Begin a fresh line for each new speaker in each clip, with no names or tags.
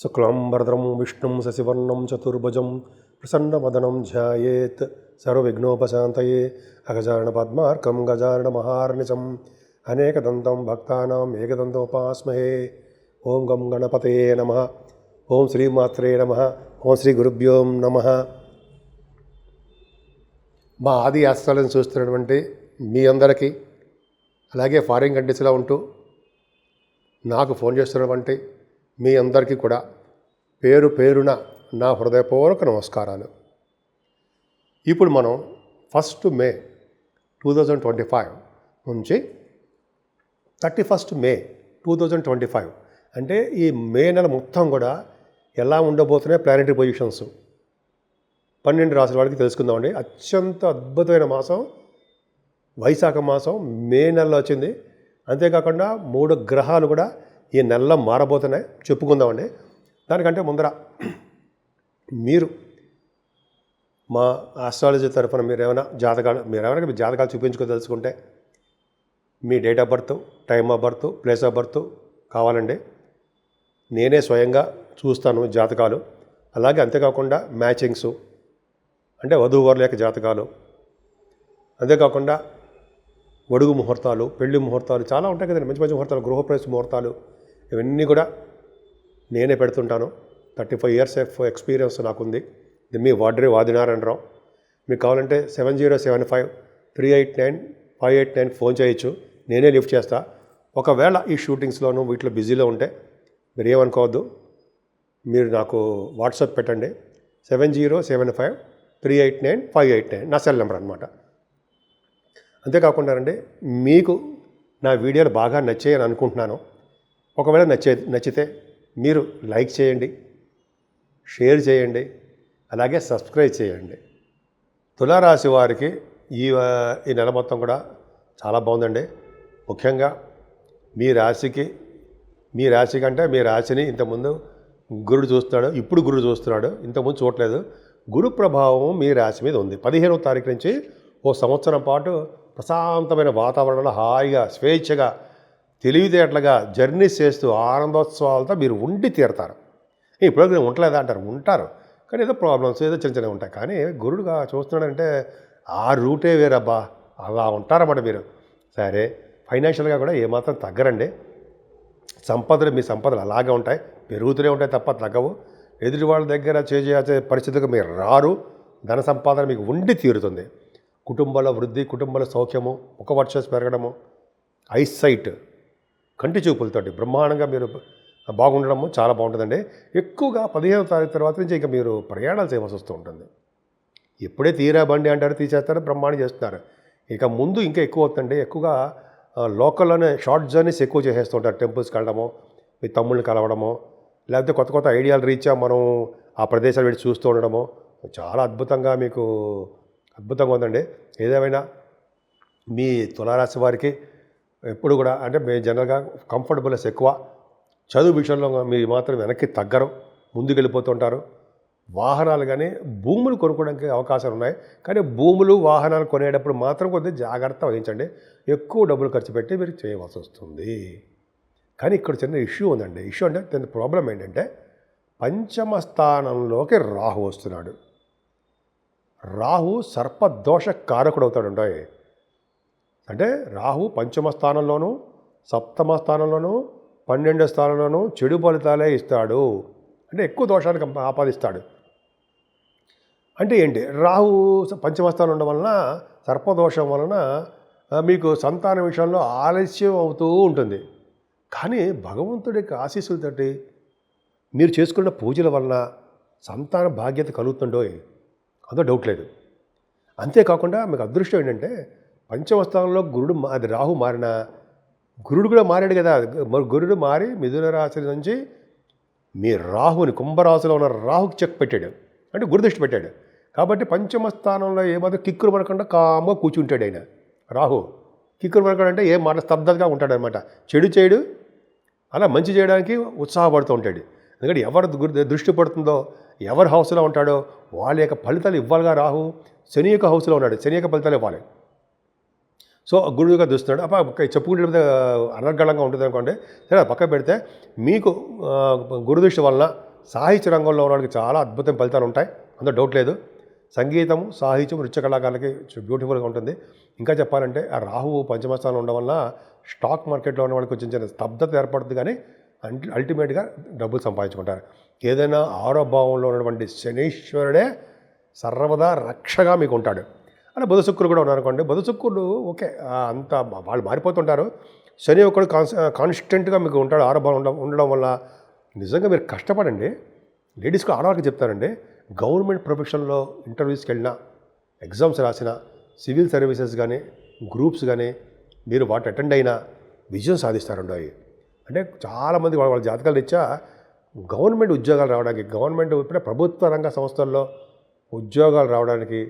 శుక్లాంబరధరం విష్ణుం శశివర్ణం చతుర్భుజం ప్రసన్నవదనం ధ్యాయేత్ సర్వవిఘ్నోపశాంతయే అగజానన పద్మార్కం గజానన మహార్నిశం అనేకదంతం భక్తానాం ఏకదంతోపాస్మహే. ఓం గం గణపతయే నమః. ఓం శ్రీమాత్రే నమః. ఓం శ్రీ గురుభ్యో నమః. మా ఆది ఆస్ట్రాలను చూస్తున్నటువంటి మీ అందరికీ, అలాగే ఫారిన్ కంట్రీస్లో ఉంటూ నాకు ఫోన్ చేస్తున్నటువంటి మీ అందరికీ కూడా పేరు పేరున నా హృదయపూర్వక నమస్కారాలు. ఇప్పుడు మనం 1 మే 2025 నుంచి 31 మే 2025 అంటే ఈ మే నెల మొత్తం కూడా ఎలా ఉండబోతున్నాయి ప్లానెటరీ పొజిషన్స్ 12 రాసుల వాడికి తెలుసుకుందామండి. అత్యంత అద్భుతమైన మాసం వైశాఖ మాసం మే నెలలో వచ్చింది. అంతేకాకుండా 3 గ్రహాలు కూడా ఈ నెలలో మారబోతున్నాయి, చెప్పుకుందామండి. దానికంటే ముందర మీరు మా ఆస్ట్రాలజీ తరఫున మీరు ఏమైనా జాతకాలు చూపించుకోదలుచుకుంటే మీ date of birth, time of birth, place of birth కావాలండి. నేనే స్వయంగా చూస్తాను జాతకాలు. అలాగే అంతేకాకుండా మ్యాచింగ్స్ అంటే వధూవరుల యొక్క జాతకాలు, అంతేకాకుండా ఒడుగు ముహూర్తాలు, పెళ్లి ముహూర్తాలు చాలా ఉంటాయి కదండి, మంచి మంచి ముహూర్తాలు, గృహప్రవేశ ముహూర్తాలు, ఇవన్నీ కూడా నేనే పెడుతుంటాను. 35 years ఆఫ్ ఎక్స్పీరియన్స్ నాకుంది. ఇది మీ వాదినారాయణరావు. మీకు కావాలంటే 7075389589 ఫోన్ చేయొచ్చు, నేనే లిఫ్ట్ చేస్తా. ఒకవేళ ఈ షూటింగ్స్లోనూ వీటిలో బిజీలో ఉంటే మీరు ఏమనుకోవద్దు, మీరు నాకు వాట్సాప్ పెట్టండి. 7075389589 నా సెల్ నెంబర్ అనమాట. అంతేకాకుండా అండి, మీకు నా వీడియోలు బాగా నచ్చాయని అనుకుంటున్నాను. ఒకవేళ నచ్చితే మీరు లైక్ చేయండి, షేర్ చేయండి, అలాగే సబ్స్క్రైబ్ చేయండి. తులారాశి వారికి ఈ నెల మొత్తం కూడా చాలా బాగుందండి. ముఖ్యంగా మీ రాశి కంటే మీ రాశిని ఇంతకుముందు గురుడు చూస్తున్నాడు, ఇప్పుడు గురుడు చూస్తున్నాడు, ఇంతకుముందు చూడలేదు. గురు ప్రభావం మీ రాశి మీద ఉంది. 15వ తారీఖు నుంచి ఓ సంవత్సరం పాటు ప్రశాంతమైన వాతావరణంలో హాయిగా స్వేచ్ఛగా తెలివితేటలుగా జర్నీస్ చేస్తూ ఆనందోత్సవాలతో మీరు ఉండి తీరుతారు. ఇప్పుడు నేను ఉండలేదా అంటారు, ఉంటారు, కానీ ఏదో ప్రాబ్లమ్స్ ఏదో చిన్న చిన్నవి ఉంటాయి. కానీ గురుడుగా చూస్తున్నాడంటే ఆ రూటే వేరబ్బా, అలా ఉంటారన్నమాట మీరు. సరే, ఫైనాన్షియల్గా కూడా ఏమాత్రం తగ్గరండి. మీ సంపదలు అలాగే ఉంటాయి, పెరుగుతూనే ఉంటాయి తప్ప తగ్గవు. ఎదుటి వాళ్ళ దగ్గర చేసే పరిస్థితికి మీరు రారు. ధన సంపాదన మీకు ఉండి తీరుతుంది. కుటుంబాల వృద్ధి, కుటుంబాల సౌఖ్యము, ముఖవర్చస్సు పెరగడము, ఐసైట్ కంటి చూపులతోటి బ్రహ్మాండంగా మీరు బాగుండడము చాలా బాగుంటుందండి. ఎక్కువగా 15వ తారీఖు తర్వాత నుంచి ఇంకా మీరు ప్రయాణాలు చేయవలసి వస్తూ ఉంటుంది. ఎప్పుడే తీరా బండి అంటారు, తీసేస్తారు, బ్రహ్మాండం చేస్తున్నారు. ఇక ముందు ఇంకా ఎక్కువ అవుతుందండి. ఎక్కువగా లోకల్లోనే షార్ట్ జర్నీస్ ఎక్కువ చేసేస్తూ ఉంటారు. టెంపుల్స్కి వెళ్ళడము, మీ తమ్ముళ్ళని కలవడము, లేకపోతే కొత్త కొత్త ఐడియాలు రీచ్ మనం ఆ ప్రదేశాలు వెళ్ళి చూస్తూ ఉండడము చాలా అద్భుతంగా ఉందండి. ఏదేమైనా మీ తులారాశి వారికి ఎప్పుడు కూడా అంటే మీ జనరల్గా కంఫర్టబుల్నెస్ ఎక్కువ. చదువు విషయంలో మీరు మాత్రం వెనక్కి తగ్గరు, ముందుకు వెళ్ళిపోతుంటారు. వాహనాలు కానీ భూములు కొనుక్కోవడానికి అవకాశాలు ఉన్నాయి. కానీ భూములు వాహనాలు కొనేటప్పుడు మాత్రం కొద్దిగా జాగ్రత్త వహించండి. ఎక్కువ డబ్బులు ఖర్చు పెట్టి మీరు చేయవలసి వస్తుంది. కానీ ఇక్కడ చిన్న ఇష్యూ ఉందండి. ఇష్యూ అంటే దాని ప్రాబ్లం ఏంటంటే పంచమ స్థానంలోకి రాహు వస్తున్నాడు. రాహు సర్పదోష కారకుడు అవుతాడు. అంటే రాహు పంచమ స్థానంలోనూ, సప్తమ స్థానంలోనూ, 12వ స్థానంలోనూ చెడు ఫలితాలే ఇస్తాడు. అంటే ఎక్కువ దోషానికి ఆపాదిస్తాడు. అంటే ఏంటి, రాహు పంచమ స్థానం ఉండడం వలన, సర్పదోషం వలన మీకు సంతాన విషయంలో ఆలస్యం అవుతూ ఉంటుంది. కానీ భగవంతుడి యొక్క ఆశీస్సులతోటి మీరు చేసుకున్న పూజల వలన సంతాన భాగ్యత కలుగుతుండో అందులో డౌట్ లేదు. అంతేకాకుండా మీకు అదృష్టం ఏంటంటే పంచమ స్థానంలో అది రాహు మారిన, గురుడు కూడా మారాడు కదా. గురుడు మారి మిథున రాశి నుంచి మీ రాహుని, కుంభరాశిలో ఉన్న రాహుకి చెక్ పెట్టాడు, అంటే గురుదృష్టి పెట్టాడు. కాబట్టి పంచమ స్థానంలో ఏమాత్రం కిక్కురు పడకుండా కామ్గా కూర్చుంటాడు ఆయన. రాహు కిక్కురు పడకుండా అంటే ఏం మాట స్తబ్దతగా ఉంటాడు అనమాట. చెడు చేయడు, అలా మంచి చేయడానికి ఉత్సాహపడుతూ ఉంటాడు. ఎందుకంటే ఎవరు దృష్టి పడుతుందో, ఎవరి హౌస్లో ఉంటాడో వాళ్ళ యొక్క ఫలితాలు ఇవ్వాలిగా. రాహు శని యొక్క హౌస్లో ఉన్నాడు, శని యొక్క ఫలితాలు ఇవ్వాలి. సో గురువుగా చూస్తున్నాడు. చెప్పుకుంటే అనర్గళంగా ఉంటుంది అనుకోండి, సరే పక్క పెడితే మీకు గురుదృష్టి వలన సాహిత్య రంగంలో ఉన్నవాడికి చాలా అద్భుతం ఫలితాలు ఉంటాయి, అందులో డౌట్ లేదు. సంగీతము, సాహిత్యం, నృత్య కళాకారులకి బ్యూటిఫుల్గా ఉంటుంది. ఇంకా చెప్పాలంటే ఆ రాహువు పంచమస్థానంలో ఉండడం వల్ల స్టాక్ మార్కెట్లో ఉన్న వాళ్ళకి కొంచెం చిన్న స్తబ్దత ఏర్పడుతుంది, కానీ అల్టిమేట్గా డబ్బులు సంపాదించుకుంటారు. ఏదైనా ఆరో భావంలో ఉన్నటువంటి శనీశ్వరుడే సర్వదా రక్షగా మీకు ఉంటాడు. అలా బుధ శుక్రుడు కూడా ఉన్నారనుకోండి, బుధ శుక్రుడు ఓకే అంతా వాళ్ళు మారిపోతుంటారు. శని ఒకడు కాన్స్టెంట్గా మీకు ఉంటాడు ఆరో భావం ఉండడం వల్ల నిజంగా మీరు కష్టపడండి. లేడీస్కి ఆడవాళ్ళకి చెప్తారండి, గవర్నమెంట్ ప్రొఫెషన్లో ఇంటర్వ్యూస్కి వెళ్ళినా, ఎగ్జామ్స్ రాసిన, సివిల్ సర్వీసెస్ కానీ గ్రూప్స్ కానీ మీరు వాటి అటెండ్ అయినా విజయం సాధిస్తారండి. అవి అంటే చాలామంది వాళ్ళ జాతకాలు ఇచ్చా గవర్నమెంట్ ఉద్యోగాలు రావడానికి, గవర్నమెంట్ ఇప్పుడే ప్రభుత్వ రంగ సంస్థల్లో ఉద్యోగాలు రావడానికి,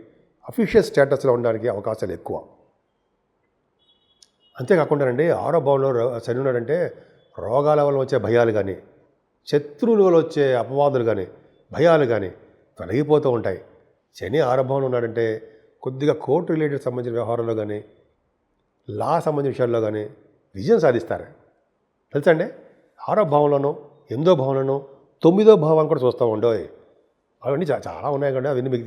అఫీషియల్ స్టేటస్లో ఉండడానికి అవకాశాలు ఎక్కువ. అంతేకాకుండానండి ఆరో భావంలో శని ఉన్నాడంటే రోగాల వల్ల వచ్చే భయాలు కానీ, శత్రువుల వల్ల వచ్చే అపవాదులు కానీ, భయాలు కానీ తొలగిపోతూ ఉంటాయి. శని ఆరో భావంలో ఉన్నాడంటే కొద్దిగా కోర్టు రిలేటెడ్ సంబంధించిన వ్యవహారంలో కానీ, లా సంబంధించిన విషయాల్లో కానీ విజయం సాధిస్తారు. తెలుసా అండి, ఆరో భావంలోనూ, 8వ భావంలోనూ, 9వ భావం కూడా చూస్తూ ఉండవు. అవన్నీ చాలా ఉన్నాయి కండి, అవన్నీ మీకు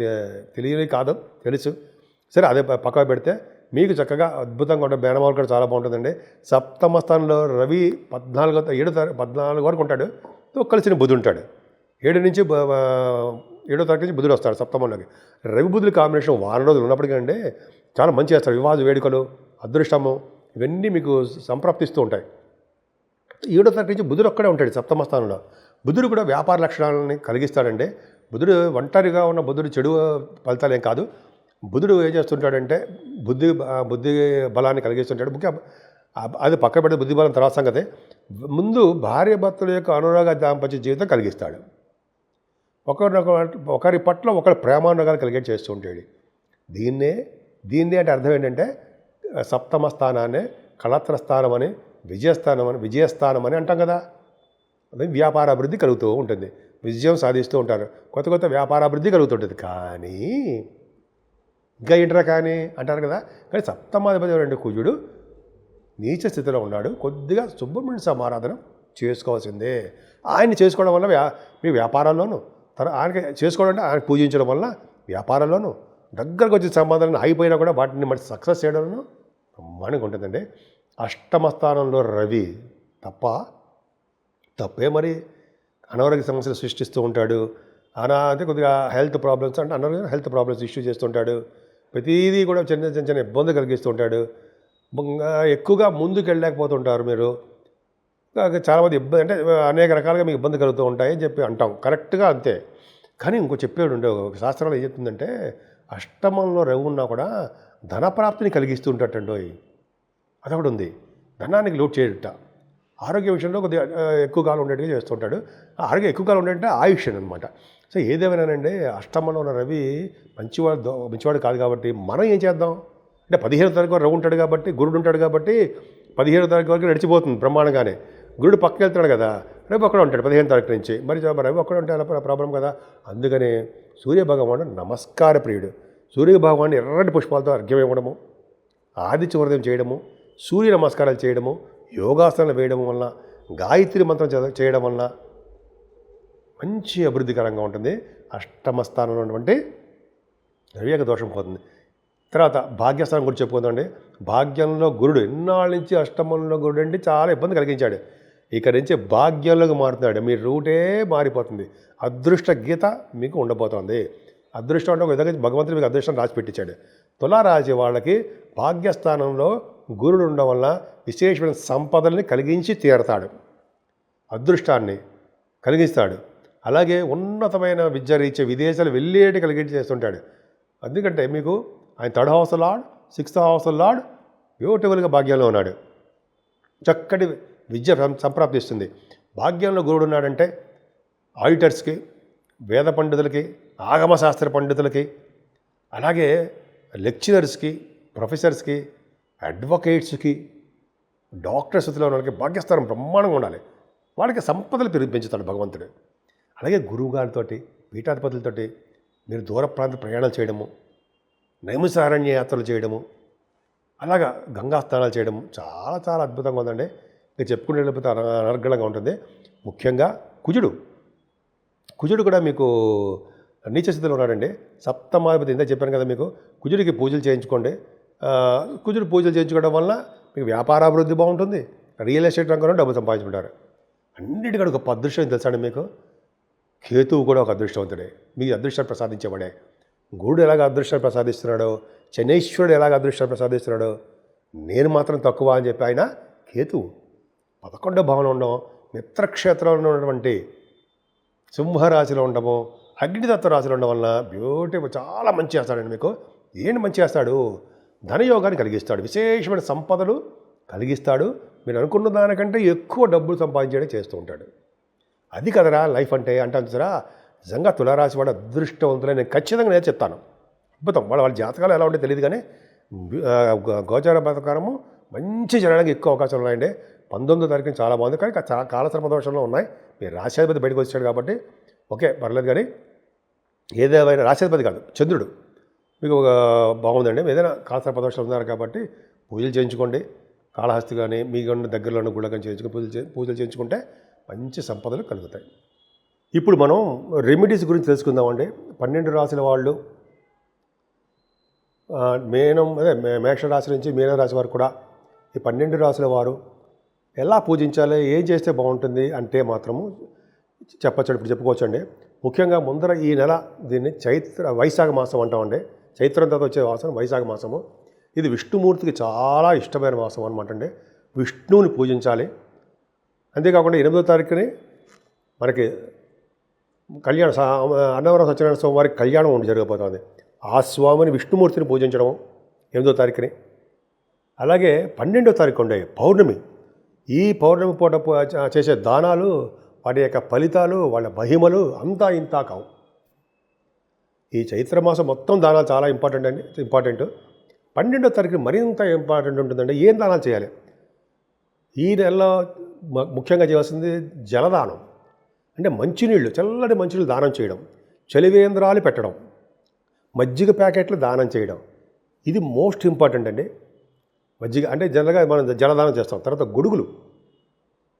తెలియని కాదు, తెలుసు. సరే అదే పక్కన పెడితే మీకు చక్కగా అద్భుతంగా ఉండే బేనమాలు కూడా చాలా బాగుంటుందండి. సప్తమ స్థానంలో రవి 14 వరకు ఉంటాడు, కలిసిన బుధుడు ఉంటాడు. 7 నుంచి 7వ తారీఖు నుంచి బుధుడు వస్తాడు సప్తమంలోకి. రవి బుధుల కాంబినేషన్ వారం రోజులు ఉన్నప్పటికీ అండి చాలా మంచి చేస్తారు. వివాహ వేడుకలు, అదృష్టము ఇవన్నీ మీకు సంప్రాప్తిస్తూ ఉంటాయి. 7వ తారీఖు నుంచి బుధుడు ఒక్కడే ఉంటాడు సప్తమ స్థానంలో. బుధుడు కూడా వ్యాపార లక్షణాలని కలిగిస్తాడండి. బుధుడు ఒంటరిగా ఉన్న బుధుడు చెడు ఫలితాలు ఏం కాదు. బుధుడు ఏం చేస్తుంటాడంటే బుద్ధి బలాన్ని కలిగిస్తుంటాడు. ముఖ్య అది పక్క పెడితే బుద్ధి బలం తర్వాత సంగతే. ముందు భార్య భర్తల యొక్క అనురాగ దాంపత్య జీవితం కలిగిస్తాడు. ఒకరి పట్ల ఒకరి ప్రేమానురాగాలు కలిగేట్ చేస్తూ ఉంటాడు. దీన్నే అంటే అర్థం ఏంటంటే సప్తమ స్థానాన్ని కళత్ర స్థానం అని, విజయస్థానం అని అంటాం కదా. అది వ్యాపార అభివృద్ధి కలుగుతూ ఉంటుంది, విజయం సాధిస్తూ ఉంటారు, కొత్త వ్యాపారాభివృద్ధి కలుగుతుంటుంది. కానీ ఇంకా ఏంటరా కానీ అంటారు కదా. కానీ సప్తమాధిపతి రెండు కుజుడు నీచ స్థితిలో ఉన్నాడు. కొద్దిగా సుబ్రహ్మణ్య సమారాధన చేసుకోవాల్సిందే. ఆయన్ని చేసుకోవడం వల్ల మీ వ్యాపారాల్లోనూ ఆయనకి చేసుకోవడం అంటే ఆయన పూజించడం వల్ల వ్యాపారాల్లోనూ దగ్గరకు వచ్చిన సంబంధాలను అయిపోయినా కూడా వాటిని మరి సక్సెస్ చేయడంలో బ్రహ్మాండంగా ఉంటుందండి. అష్టమ స్థానంలో రవి తప్పే మరి అనారోగ్య సమస్యలు సృష్టిస్తూ ఉంటాడు. అదే కొద్దిగా హెల్త్ ప్రాబ్లమ్స్ అంటే అనారోగ్య హెల్త్ ప్రాబ్లమ్స్ ఇష్యూ చేస్తుంటాడు. ప్రతిదీ కూడా చిన్న ఇబ్బంది కలిగిస్తూ ఉంటాడు. ఎక్కువగా ముందుకు వెళ్ళలేకపోతుంటారు మీరు. చాలామంది ఇబ్బంది అంటే అనేక రకాలుగా మీకు ఇబ్బంది కలుగుతూ ఉంటాయి అని చెప్పి అంటాం, కరెక్ట్గా అంతే. కానీ ఇంకో చెప్పేవాడు ఉండే ఒక శాస్త్రంలో ఏం చెప్తుందంటే అష్టమంలో రవి ఉన్నా కూడా ధనప్రాప్తిని కలిగిస్తూ ఉంటాటండో. అదొకటి ఉంది, ధనానికి లోటు చేయట. ఆరోగ్య విషయంలో కొద్దిగా ఎక్కువ కాలం ఉండేట్టుగా చేస్తుంటాడు. ఆరోగ్యం ఎక్కువ కాలం ఉండేటంటే ఆయుష్ అనమాట. సో ఏదేమైనానండి అష్టమంలో ఉన్న రవి మంచివాడు కాదు కాబట్టి మనం ఏం చేద్దాం అంటే 15వ తారీఖు వరకు రవి ఉంటాడు కాబట్టి, గురుడు ఉంటాడు కాబట్టి 15వ తారీఖు వరకు నడిచిపోతుంది బ్రహ్మాండంగానే. గురుడు పక్కకి వెళ్తాడు కదా, రవి ఒక్కడే ఉంటాడు 15వ తారీఖు నుంచి. మరి రవి ఒక్కడే ఉంటే అలా ప్రాబ్లం కదా. అందుకని సూర్యభగవానుడు నమస్కార ప్రియుడు. సూర్యభగవాన్ని ఎర్రటి పుష్పాలతో అర్ఘ్యం ఇవ్వడము, ఆదిత్య హృదయం చేయడము, సూర్య నమస్కారాలు చేయడము, యోగాసనాలు వేయడం వల్ల, గాయత్రి మంత్రం చేయడం వల్ల మంచి అభివృద్ధికరంగా ఉంటుంది. అష్టమ స్థానంలో ఉన్నటువంటి రవి దోషం పోతుంది. తర్వాత భాగ్యస్థానం గురించి చెప్పుకుందామండి. భాగ్యంలో గురుడు ఎన్నాళ్ళ నుంచి అష్టమంలో గురుడు అంటే చాలా ఇబ్బంది కలిగించాడు. ఇక నుంచి భాగ్యంలోకి మారుతున్నాడు. మీ రూటే మారిపోతుంది. అదృష్ట గీత మీకు ఉండబోతోంది. అదృష్టం అంటే ఒక విధంగా భగవంతుడు మీకు అదృష్టం రాసి పెట్టించాడు. తులారాశి వాళ్ళకి భాగ్యస్థానంలో గురుడు ఉండడం వల్ల విశేషమైన సంపదల్ని కలిగించి తీరతాడు, అదృష్టాన్ని కలిగిస్తాడు. అలాగే ఉన్నతమైన విద్య రీత్యా విదేశాలు వెళ్ళేటి కలిగించి చేస్తుంటాడు. ఎందుకంటే మీకు ఆయన 3rd house lord, 6th house lord బ్యూటిఫుల్గా భాగ్యంలో ఉన్నాడు. చక్కటి విద్య సంప్రాప్తిస్తుంది. భాగ్యంలో గురుడు ఉన్నాడంటే ఆడిటర్స్కి, వేద పండితులకి, ఆగమశాస్త్ర పండితులకి, అలాగే లెక్చరర్స్కి, ప్రొఫెసర్స్కి, అడ్వకేట్స్కి, డాక్టర్స్ ఉన్న వాళ్ళకి భాగ్యస్థానం బ్రహ్మాండంగా ఉండాలి. వాళ్ళకి సంపదలు పెంచుతాడు భగవంతుడు. అలాగే గురువుగారితోటి, పీఠాధిపతులతోటి మీరు దూర ప్రాంత ప్రయాణాలు చేయడము, నైమిసారణ్య యాత్రలు చేయడము, అలాగా గంగా స్నానాలు చేయడము చాలా చాలా అద్భుతంగా ఉందండి. ఇంకా చెప్పుకుంటే వెళ్ళిపోతే అనర్గళంగా ఉంటుంది. ముఖ్యంగా కుజుడు కుజుడు కూడా మీకు నీచ స్థితిలో ఉన్నాడండి. సప్తమాధిపతి ఇందా చెప్పాను కదా మీకు. కుజుడికి పూజలు చేయించుకోండి. కుజుడు పూజలు చేయించుకోవడం వల్ల మీకు వ్యాపారాభివృద్ధి బాగుంటుంది. రియల్ ఎస్టేట్ రంగంలో డబ్బు సంపాదించుకుంటారు. అన్నిటికీ గొప్ప అదృష్టం తెలుసండి మీకు. కేతువు కూడా ఒక అదృష్టవంతుడే, మీకు అదృష్టాన్ని ప్రసాదించేవాడే. గురుడు ఎలాగ అదృష్టాన్ని ప్రసాదిస్తున్నాడో, శనైశ్వరుడు ఎలాగ అదృష్టాన్ని ప్రసాదిస్తున్నాడో, నేను మాత్రం తక్కువ అని చెప్పి ఆయన కేతువు 11వ భావంలో ఉండడం, మిత్రక్షేత్రంలో ఉన్నటువంటి సింహరాశిలో ఉండము, అగ్నితత్వ రాశిలో ఉండడం వల్ల బ్యూటిఫుల్ చాలా మంచి చేస్తాడండి మీకు. ఏంటి మంచి చేస్తాడు? ధనయోగాన్ని కలిగిస్తాడు, విశేషమైన సంపదలు కలిగిస్తాడు. మీరు అనుకున్న దానికంటే ఎక్కువ డబ్బులు సంపాదించడం చేస్తూ ఉంటాడు. అది కదరా లైఫ్ అంటే చూసారా. నిజంగా తులారాశి వాడు అదృష్టవంతులే నేను ఖచ్చితంగా నేను చెప్తాను. అద్భుతం. వాళ్ళ జాతకాలు ఎలా ఉంటే తెలియదు కానీ గోచార ప్రకారము మంచి జరగడానికి ఎక్కువ అవకాశాలు ఉన్నాయండి. 19వ తారీఖున చాలా బాగుంది, కానీ కాలసర్ప దోషంలో ఉన్నాయి. మీరు రాశాధిపతి బయటకు వచ్చాడు కాబట్టి ఓకే పర్లేదు. కానీ ఏదేమైనా రాశాధిపతి కాదు, చంద్రుడు మీకు బాగుందండి. ఏదైనా కాలసర్ప దోషాలు ఉన్నారు కాబట్టి పూజలు చేయించుకోండి. కాళహస్తి కానీ మీకు ఉన్న దగ్గరలో ఉన్న గుళ్ళకని చేయించుకొని పూజలు చేయించుకుంటే మంచి సంపదలు కలుగుతాయి. ఇప్పుడు మనం రెమెడీస్ గురించి తెలుసుకుందామండి. 12 రాశుల వాళ్ళు మేషరాశి నుంచి మీనరాశి వరకు కూడా ఈ 12 రాశుల వారు ఎలా పూజించాలి, ఏం చేస్తే బాగుంటుంది అంటే మాత్రము చెప్పచ్చు. ఇప్పుడు చెప్పుకోవచ్చండి. ముఖ్యంగా ముందర ఈ నెల దీన్ని వైశాఖ మాసం అంటామండి. చైత్రం తర్వాత వచ్చే మాసం వైశాఖ మాసము. ఇది విష్ణుమూర్తికి చాలా ఇష్టమైన మాసం అనమాట అండి. విష్ణువుని పూజించాలి. అంతేకాకుండా 8వ తారీఖుని మనకి అన్నవరం సత్యనారాయణ స్వామి వారికి కళ్యాణం జరగబోతుంది. ఆ స్వామిని విష్ణుమూర్తిని పూజించడం 8వ తారీఖుని. అలాగే 12వ తారీఖు ఉండే పౌర్ణమి. ఈ పౌర్ణమి పూట చేసే దానాలు, వాటి యొక్క ఫలితాలు, వాళ్ళ మహిమలు అంతా ఇంతా కావు. ఈ చైత్రమాసం మొత్తం దానాలు చాలా ఇంపార్టెంట్. 12వ తారీఖు మరింత ఇంపార్టెంట్ ఉంటుందండి. ఏం దానాలు చేయాలి? ఈ నెలలో ముఖ్యంగా చేయాల్సింది జలదానం. అంటే మంచినీళ్ళు, చల్లటి మంచినీళ్ళు దానం చేయడం, చలివేంద్రాలు పెట్టడం, మజ్జిగ ప్యాకెట్లు దానం చేయడం. ఇది మోస్ట్ ఇంపార్టెంట్ అండి. మజ్జిగ అంటే జనరల్గా మనం జలదానం చేస్తాం. తర్వాత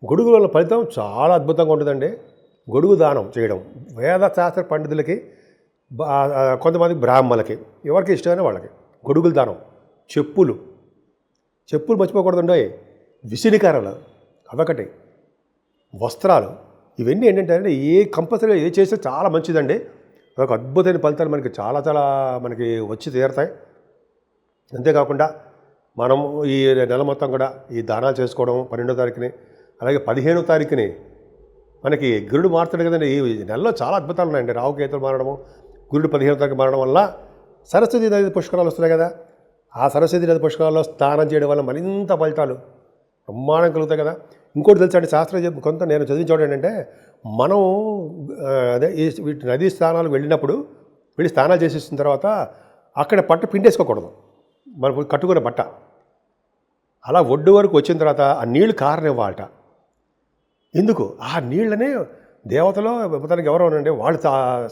గొడుగుల వల్ల ఫలితం చాలా అద్భుతంగా ఉంటుందండి. గొడుగు దానం చేయడం వేదశాస్త్ర పండితులకి, కొంతమంది బ్రాహ్మణులకి, ఎవరికి ఇష్టమైన వాళ్ళకి గొడుగులు దానం. చెప్పులు మర్చిపోకూడదండి. విసిరికరలు అదొకటి. వస్త్రాలు, ఇవన్నీ ఏంటంటే కంపల్సరీగా ఏ చేస్తే చాలా మంచిదండి. అదొక అద్భుతమైన ఫలితాలు మనకి చాలా మనకి వచ్చి తీరుతాయి. అంతేకాకుండా మనం ఈ నెల మొత్తం కూడా ఈ దానాలు చేసుకోవడం 12వ తారీఖుని, అలాగే 15వ తారీఖుని మనకి గురుడు మారుతాడు కదండి. ఈ నెలలో చాలా అద్భుతాలు ఉన్నాయండి. రావుకేతులు మారడము, గురుడు 15వ తారీఖు మారడం వల్ల సరస్వతి నది పుష్కరాలు వస్తున్నాయి కదా. ఆ సరస్వతి నది పుష్కరాల్లో స్నానం చేయడం వల్ల మరింత ఫలితాలు బ్రహ్మాండం కలుగుతాయి కదా. ఇంకోటి తెలుసండి, శాస్త్రం కొంత నేను చదివిన చోట ఏంటంటే, మనం వీటి నదీ స్నానాలు వెళ్ళి స్నానాలు చేసేసిన తర్వాత అక్కడ బట్ట పిండేసుకోకూడదు. మనం కట్టుకునే బట్ట అలా ఒడ్డు వరకు వచ్చిన తర్వాత ఆ నీళ్లు కారనివ్వాలట. ఎందుకు? ఆ నీళ్ళనే దేవతలో తనకి ఎవరో ఉండండి వాళ్ళు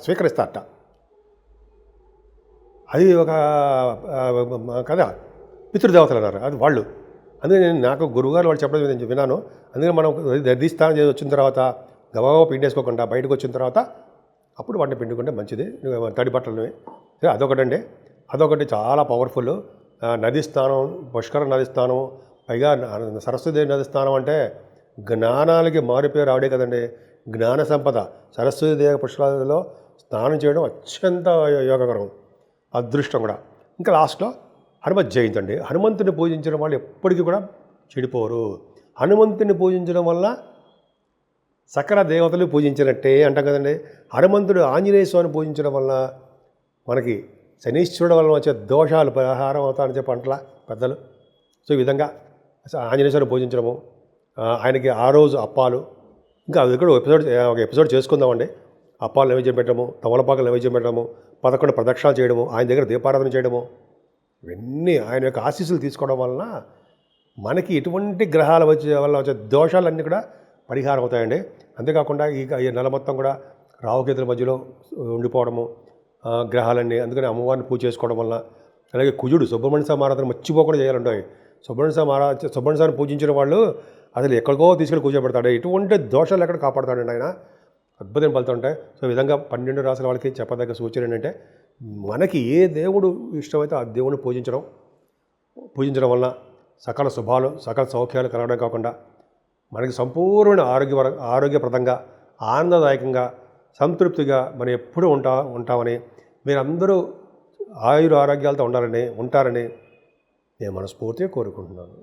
స్వీకరిస్తారట. అది ఒక కదా, పితృదేవతలు అన్నారు అది వాళ్ళు. అందుకని నాకు గురువుగారు వాళ్ళు చెప్పడం నేను విన్నాను. అందుకని మనం నదీస్థానం చేసి వచ్చిన తర్వాత గబాగబా పిండేసుకోకుండా బయటకు వచ్చిన తర్వాత అప్పుడు వాటిని పిండుకుంటే మంచిది, తడి బట్టలని. అదొకటి చాలా పవర్ఫుల్. నది స్నానం, పుష్కర నది స్నానం, పైగా సరస్వతి నది స్నానం అంటే జ్ఞానాలకి మారిపోయి రావడే కదండి. జ్ఞాన సంపద సరస్వతి దేవ పుష్కరాలలో స్నానం చేయడం అత్యంత యోగకరం, అదృష్టం కూడా. ఇంకా లాస్ట్లో హనుమత్ జయంతి అండి. హనుమంతుని పూజించడం వాళ్ళు ఎప్పటికీ కూడా చెడిపోరు. హనుమంతుని పూజించడం వల్ల సకల దేవతలు పూజించినట్టే అంటాం కదండి. హనుమంతుడు ఆంజనేయ స్వామిని పూజించడం వల్ల మనకి శనీశ్వరుడు వల్ల వచ్చే దోషాలు పరిహారం అవుతాయని చెప్పి అంటలా పెద్దలు. సో ఈ విధంగా ఆంజనేయ స్వామిని పూజించడము, ఆయనకి ఆ రోజు అప్పాలు, ఇంకా అది కూడా ఒక ఎపిసోడ్ చేసుకుందామండి. అప్పాలు నైవేద్యం పెట్టడము, తమలపాకులు నైవేద్యం పెట్టడము, 11 ప్రదక్షిణాలు చేయడము, ఆయన దగ్గర దీపారాధన చేయడము, ఇవన్నీ ఆయన యొక్క ఆశీస్సులు తీసుకోవడం వలన మనకి ఎటువంటి గ్రహాల వల్ల వచ్చే దోషాలన్నీ కూడా పరిహారం అవుతాయండి. అంతేకాకుండా ఈ నెల మొత్తం కూడా రావుకేతుల మధ్యలో ఉండిపోవడము గ్రహాలన్నీ, అందుకని అమ్మవారిని పూజ చేసుకోవడం వల్ల. అలాగే కుజుడు సుబ్రహ్మణ్య స్వామి ఆరాధన మర్చిపోకుండా చేయాలంటాయి. సుబ్రహ్మణ్య స్వామిని పూజించిన వాళ్ళు అసలు ఎక్కడికో తీసుకెళ్ళి కూర్చోబెడతాడు. ఎటువంటి దోషాలు ఎక్కడ కాపాడుతాడండి ఆయన. అద్భుతమైన ఫలితాలు ఉంటాయి. సో ఈ విధంగా 12 రాసుల వాళ్ళకి చెప్పదగ్గ సూచన ఏంటంటే, మనకి ఏ దేవుడు ఇష్టమైతే ఆ దేవుడిని పూజించడం వలన సకల శుభాలు, సకల సౌఖ్యాలు కలగడం కాకుండా మనకి సంపూర్ణ ఆరోగ్యప్రదంగా, ఆనందదాయకంగా, సంతృప్తిగా మనం ఎప్పుడూ ఉంటామని, మీరందరూ ఆరోగ్యాలతో ఉంటారని నేను మనస్ఫూర్తిగా కోరుకుంటున్నాను.